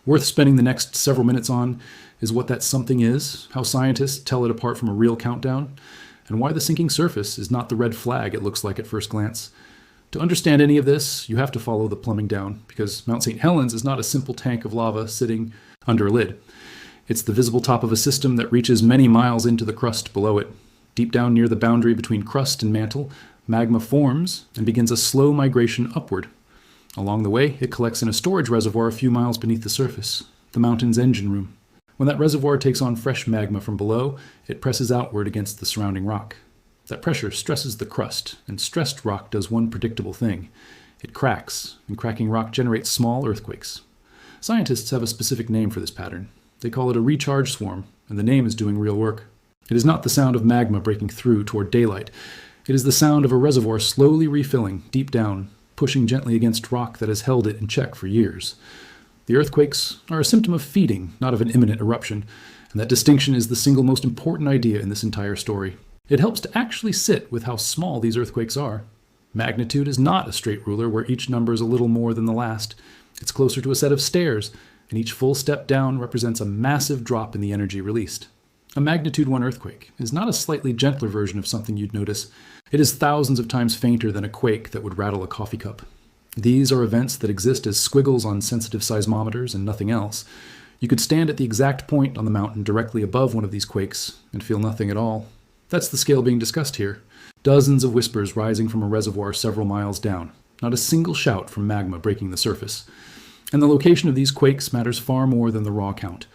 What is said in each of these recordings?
Worth spending the next several minutes on is what that something is, how scientists tell it apart from a real countdown, and why the sinking surface is not the red flag it looks like at first glance. To understand any of this, you have to follow the plumbing down, because Mount St. Helens is not a simple tank of lava sitting under a lid. It's the visible top of a system that reaches many miles into the crust below it. Deep down near the boundary between crust and mantle, magma forms and begins a slow migration upward. Along the way, it collects in a storage reservoir a few miles beneath the surface, the mountain's engine room. When that reservoir takes on fresh magma from below, it presses outward against the surrounding rock. That pressure stresses the crust, and stressed rock does one predictable thing. It cracks, and cracking rock generates small earthquakes. Scientists have a specific name for this pattern. They call it a recharge swarm, and the name is doing real work. It is not the sound of magma breaking through toward daylight. It is the sound of a reservoir slowly refilling deep down, pushing gently against rock that has held it in check for years. The earthquakes are a symptom of feeding, not of an imminent eruption, and that distinction is the single most important idea in this entire story. It helps to actually sit with how small these earthquakes are. Magnitude is not a straight ruler where each number is a little more than the last. It's closer to a set of stairs, and each full step down represents a massive drop in the energy released. A magnitude 1 earthquake is not a slightly gentler version of something you'd notice. It is thousands of times fainter than a quake that would rattle a coffee cup. These are events that exist as squiggles on sensitive seismometers and nothing else. You could stand at the exact point on the mountain directly above one of these quakes and feel nothing at all. That's the scale being discussed here. Dozens of whispers rising from a reservoir several miles down. Not a single shout from magma breaking the surface. And the location of these quakes matters far more than the raw count.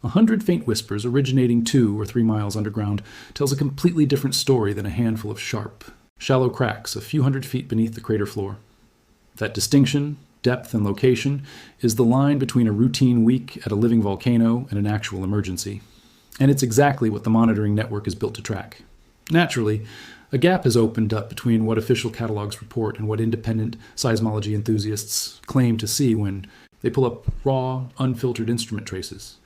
100 faint whispers originating 2 or 3 miles underground tells a completely different story than a handful of sharp, shallow cracks a few hundred feet beneath the crater floor. That distinction, depth, and location is the line between a routine week at a living volcano and an actual emergency. And it's exactly what the monitoring network is built to track. Naturally, a gap has opened up between what official catalogs report and what independent seismology enthusiasts claim to see when they pull up raw, unfiltered instrument traces.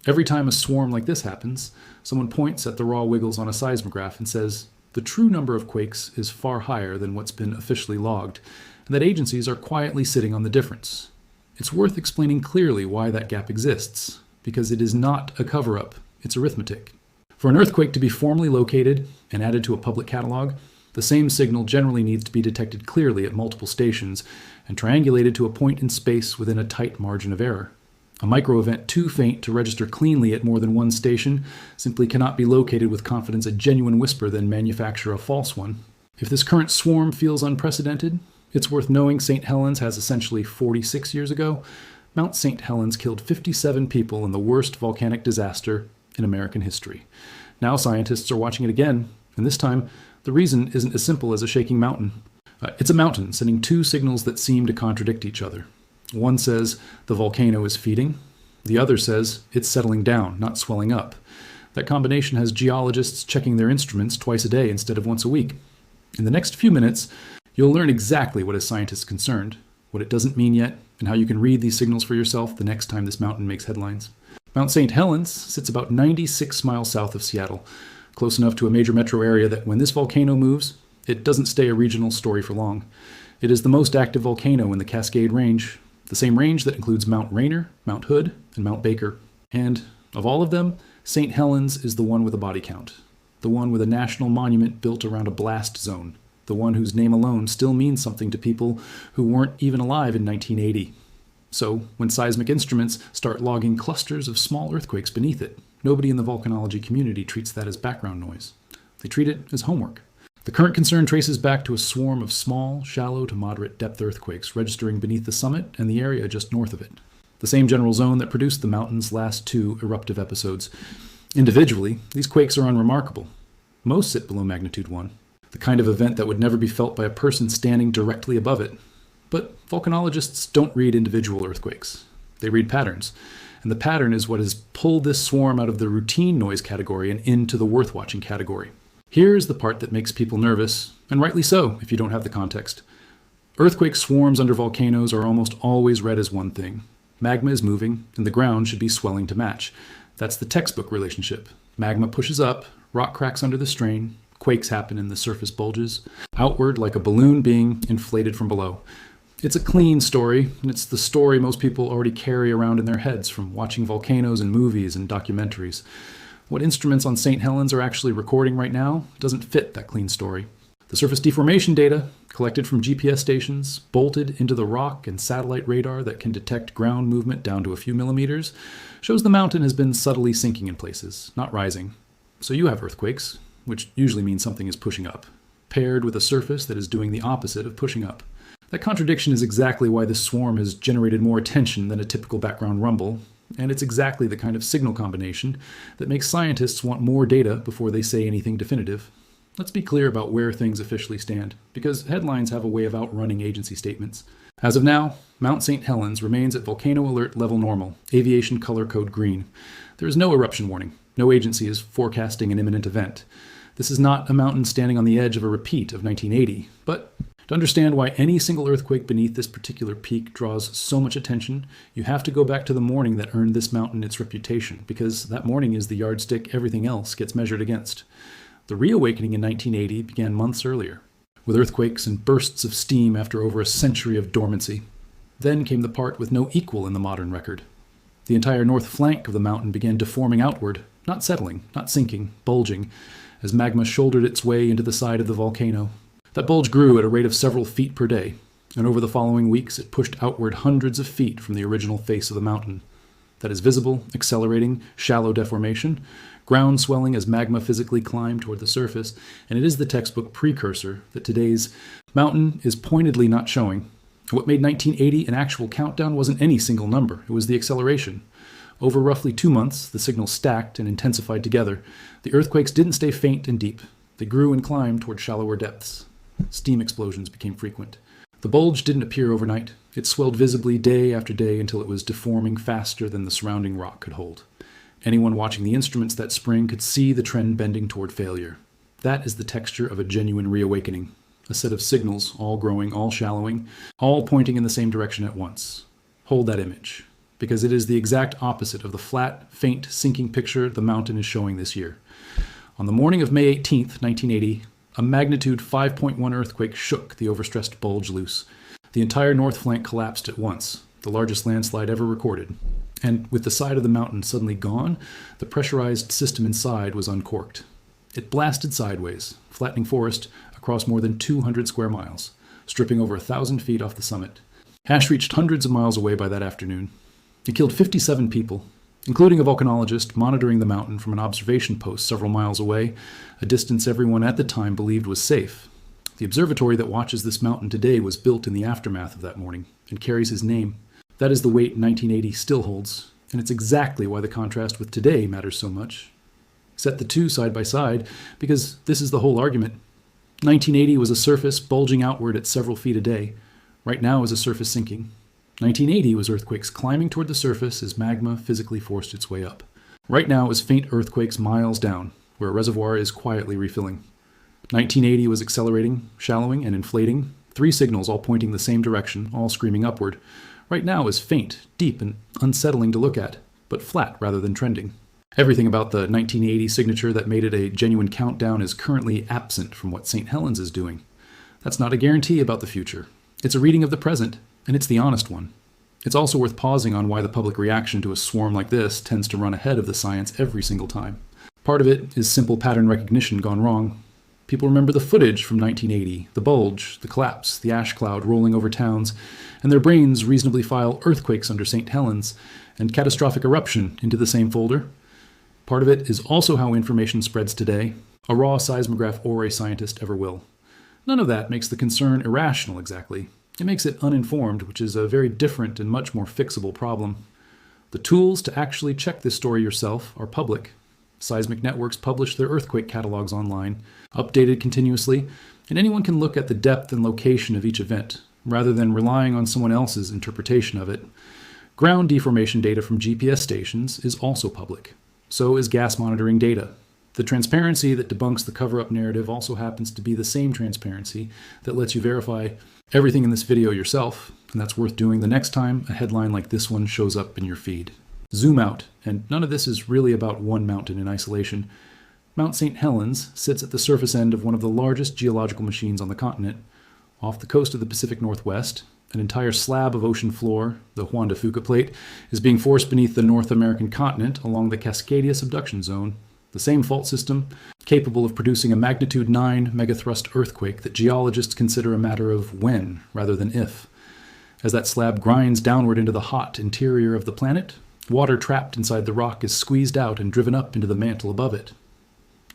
Every time a swarm like this happens, someone points at the raw wiggles on a seismograph and says, the true number of quakes is far higher than what's been officially logged, and that agencies are quietly sitting on the difference. It's worth explaining clearly why that gap exists, because it is not a cover-up, it's arithmetic. For an earthquake to be formally located and added to a public catalog, the same signal generally needs to be detected clearly at multiple stations and triangulated to a point in space within a tight margin of error. A micro-event too faint to register cleanly at more than one station simply cannot be located with confidence a genuine whisper, then manufacture a false one. If this current swarm feels unprecedented, it's worth knowing St. Helens has essentially 46 years ago. Mount St. Helens killed 57 people in the worst volcanic disaster in American history. Now scientists are watching it again, and this time the reason isn't as simple as a shaking mountain. It's a mountain sending 2 signals that seem to contradict each other. One says the volcano is feeding. The other says it's settling down, not swelling up. That combination has geologists checking their instruments twice a day instead of once a week. In the next few minutes, you'll learn exactly what has scientists concerned, what it doesn't mean yet, and how you can read these signals for yourself the next time this mountain makes headlines. Mount St. Helens sits about 96 miles south of Seattle, close enough to a major metro area that when this volcano moves, it doesn't stay a regional story for long. It is the most active volcano in the Cascade Range, the same range that includes Mount Rainier, Mount Hood, and Mount Baker. And of all of them, St. Helens is the one with a body count, the one with a national monument built around a blast zone, the one whose name alone still means something to people who weren't even alive in 1980. So, when seismic instruments start logging clusters of small earthquakes beneath it, nobody in the volcanology community treats that as background noise. They treat it as homework. The current concern traces back to a swarm of small, shallow to moderate depth earthquakes registering beneath the summit and the area just north of it. The same general zone that produced the mountain's last 2 eruptive episodes. Individually, these quakes are unremarkable. Most sit below magnitude 1, the kind of event that would never be felt by a person standing directly above it. But volcanologists don't read individual earthquakes. They read patterns. And the pattern is what has pulled this swarm out of the routine noise category and into the worth watching category. Here's the part that makes people nervous, and rightly so if you don't have the context. Earthquake swarms under volcanoes are almost always read as one thing. Magma is moving, and the ground should be swelling to match. That's the textbook relationship. Magma pushes up, rock cracks under the strain, quakes happen and the surface bulges, outward like a balloon being inflated from below. It's a clean story, and it's the story most people already carry around in their heads from watching volcanoes in movies and documentaries. What instruments on St. Helens are actually recording right now doesn't fit that clean story. The surface deformation data, collected from GPS stations, bolted into the rock and satellite radar that can detect ground movement down to a few millimeters, shows the mountain has been subtly sinking in places, not rising. So you have earthquakes, which usually means something is pushing up, paired with a surface that is doing the opposite of pushing up. That contradiction is exactly why this swarm has generated more attention than a typical background rumble, and it's exactly the kind of signal combination that makes scientists want more data before they say anything definitive. Let's be clear about where things officially stand, because headlines have a way of outrunning agency statements. As of now, Mount St. Helens remains at volcano alert level normal, aviation color code green. There is no eruption warning. No agency is forecasting an imminent event. This is not a mountain standing on the edge of a repeat of 1980, but to understand why any single earthquake beneath this particular peak draws so much attention, you have to go back to the morning that earned this mountain its reputation, because that morning is the yardstick everything else gets measured against. The reawakening in 1980 began months earlier, with earthquakes and bursts of steam after over a century of dormancy. Then came the part with no equal in the modern record. The entire north flank of the mountain began deforming outward, not settling, not sinking, bulging, as magma shouldered its way into the side of the volcano. That bulge grew at a rate of several feet per day, and over the following weeks it pushed outward hundreds of feet from the original face of the mountain. That is visible, accelerating, shallow deformation, ground swelling as magma physically climbed toward the surface, and it is the textbook precursor that today's mountain is pointedly not showing. What made 1980 an actual countdown wasn't any single number, it was the acceleration. Over roughly 2 months, the signals stacked and intensified together. The earthquakes didn't stay faint and deep. They grew and climbed toward shallower depths. Steam explosions became frequent. The bulge didn't appear overnight. It swelled visibly day after day until it was deforming faster than the surrounding rock could hold. Anyone watching the instruments that spring could see the trend bending toward failure. That is the texture of a genuine reawakening. A set of signals, all growing, all shallowing, all pointing in the same direction at once. Hold that image, because it is the exact opposite of the flat, faint, sinking picture the mountain is showing this year. On the morning of May 18th, 1980, a magnitude 5.1 earthquake shook the overstressed bulge loose. The entire north flank collapsed at once, the largest landslide ever recorded. And with the side of the mountain suddenly gone, the pressurized system inside was uncorked. It blasted sideways, flattening forest across more than 200 square miles, stripping over 1,000 feet off the summit. Ash reached hundreds of miles away by that afternoon. It killed 57 people, including a volcanologist monitoring the mountain from an observation post several miles away, a distance everyone at the time believed was safe. The observatory that watches this mountain today was built in the aftermath of that morning and carries his name. That is the weight 1980 still holds, and it's exactly why the contrast with today matters so much. Set the two side by side, because this is the whole argument. 1980 was a surface bulging outward at several feet a day. Right now is a surface sinking. 1980 was earthquakes climbing toward the surface as magma physically forced its way up. Right now is faint earthquakes miles down, where a reservoir is quietly refilling. 1980 was accelerating, shallowing, and inflating, 3 signals all pointing the same direction, all screaming upward. Right now is faint, deep, and unsettling to look at, but flat rather than trending. Everything about the 1980 signature that made it a genuine countdown is currently absent from what St. Helens is doing. That's not a guarantee about the future. It's a reading of the present, and it's the honest one. It's also worth pausing on why the public reaction to a swarm like this tends to run ahead of the science every single time. Part of it is simple pattern recognition gone wrong. People remember the footage from 1980, the bulge, the collapse, the ash cloud rolling over towns, and their brains reasonably file earthquakes under St. Helens and catastrophic eruption into the same folder. Part of it is also how information spreads today, a raw seismograph or a scientist ever will. None of that makes the concern irrational exactly. It makes it uninformed, which is a very different and much more fixable problem. The tools to actually check this story yourself are public. Seismic networks publish their earthquake catalogs online, updated continuously, and anyone can look at the depth and location of each event, rather than relying on someone else's interpretation of it. Ground deformation data from GPS stations is also public. So is gas monitoring data. The transparency that debunks the cover-up narrative also happens to be the same transparency that lets you verify everything in this video yourself, and that's worth doing the next time a headline like this one shows up in your feed. Zoom out, and none of this is really about one mountain in isolation. Mount St. Helens sits at the surface end of one of the largest geological machines on the continent, off the coast of the Pacific Northwest, An entire slab of ocean floor, the Juan de Fuca Plate, is being forced beneath the North American continent along the Cascadia subduction zone, the same fault system capable of producing a magnitude 9 megathrust earthquake that geologists consider a matter of when rather than if. As that slab grinds downward into the hot interior of the planet, water trapped inside the rock is squeezed out and driven up into the mantle above it.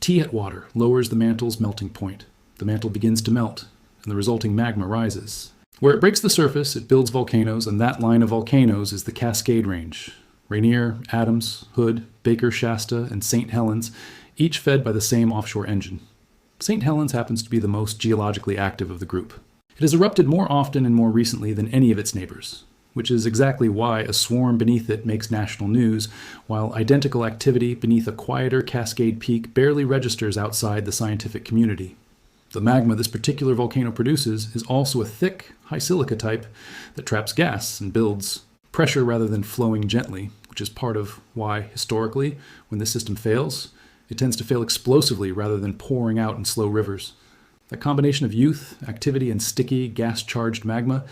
T-het water lowers the mantle's melting point. The mantle begins to melt, and the resulting magma rises. Where it breaks the surface, it builds volcanoes, and that line of volcanoes is the Cascade Range. Rainier, Adams, Hood, Baker, Shasta, and St. Helens, each fed by the same offshore engine. St. Helens happens to be the most geologically active of the group. It has erupted more often and more recently than any of its neighbors, which is exactly why a swarm beneath it makes national news, while identical activity beneath a quieter Cascade Peak barely registers outside the scientific community. The magma this particular volcano produces is also a thick, high silica type that traps gas and builds pressure rather than flowing gently, which is part of why, historically, when this system fails, it tends to fail explosively rather than pouring out in slow rivers. That combination of youth, activity, and sticky, gas-charged magma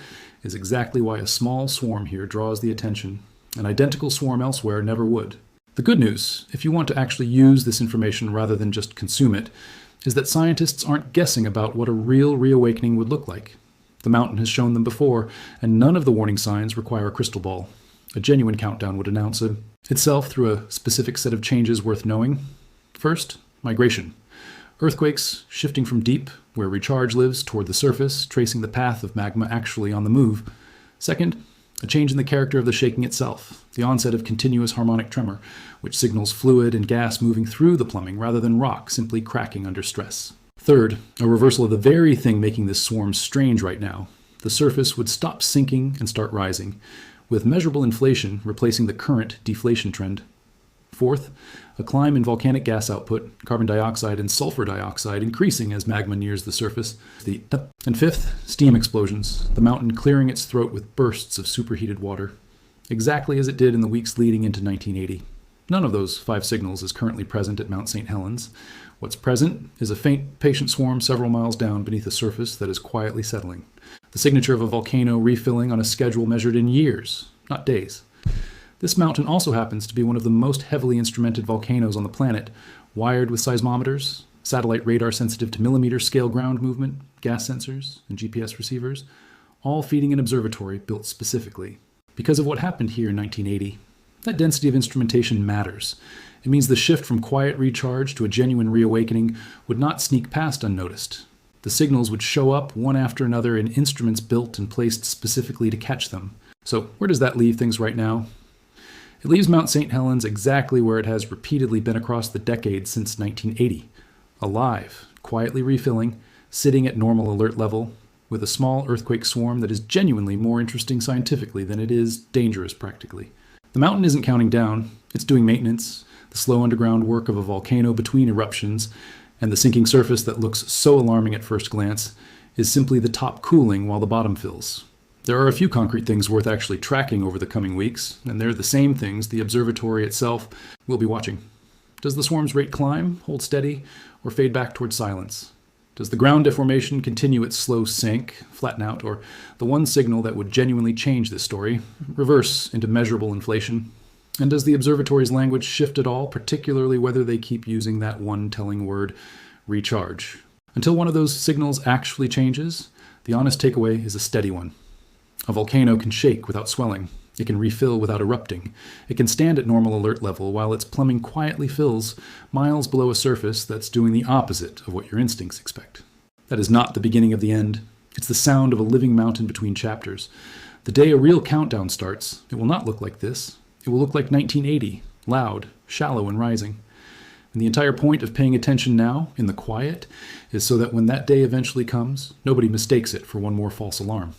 is exactly why a small swarm here draws the attention. An identical swarm elsewhere never would. The good news, if you want to actually use this information rather than just consume it, is that scientists aren't guessing about what a real reawakening would look like. The mountain has shown them before, and none of the warning signs require a crystal ball. A genuine countdown would announce itself through a specific set of changes worth knowing. First, migration. Earthquakes shifting from deep, where recharge lives, toward the surface, tracing the path of magma actually on the move. Second, a change in the character of the shaking itself, the onset of continuous harmonic tremor, which signals fluid and gas moving through the plumbing rather than rock simply cracking under stress. Third, a reversal of the very thing making this swarm strange right now. The surface would stop sinking and start rising, with measurable inflation replacing the current deflation trend. Fourth, a climb in volcanic gas output, carbon dioxide and sulfur dioxide increasing as magma nears the surface. And fifth, steam explosions, the mountain clearing its throat with bursts of superheated water, exactly as it did in the weeks leading into 1980. None of those 5 signals is currently present at Mount St. Helens. What's present is a faint, patient swarm several miles down beneath a surface that is quietly settling. The signature of a volcano refilling on a schedule measured in years, not days. This mountain also happens to be one of the most heavily instrumented volcanoes on the planet, wired with seismometers, satellite radar sensitive to millimeter-scale ground movement, gas sensors, and GPS receivers, all feeding an observatory built specifically. Because of what happened here in 1980, that density of instrumentation matters. It means the shift from quiet recharge to a genuine reawakening would not sneak past unnoticed. The signals would show up one after another in instruments built and placed specifically to catch them. So where does that leave things right now? It leaves Mount St. Helens exactly where it has repeatedly been across the decades since 1980. Alive, quietly refilling, sitting at normal alert level, with a small earthquake swarm that is genuinely more interesting scientifically than it is dangerous practically. The mountain isn't counting down, it's doing maintenance, the slow underground work of a volcano between eruptions, and the sinking surface that looks so alarming at first glance is simply the top cooling while the bottom fills. There are a few concrete things worth actually tracking over the coming weeks, and they're the same things the observatory itself will be watching. Does the swarm's rate climb, hold steady, or fade back toward silence? Does the ground deformation continue its slow sink, flatten out, or the one signal that would genuinely change this story, reverse into measurable inflation? And does the observatory's language shift at all, particularly whether they keep using that one telling word, recharge? Until one of those signals actually changes, the honest takeaway is a steady one. A volcano can shake without swelling. It can refill without erupting. It can stand at normal alert level while its plumbing quietly fills miles below a surface that's doing the opposite of what your instincts expect. That is not the beginning of the end. It's the sound of a living mountain between chapters. The day a real countdown starts, it will not look like this. It will look like 1980, loud, shallow, and rising. And the entire point of paying attention now, in the quiet, is so that when that day eventually comes, nobody mistakes it for one more false alarm.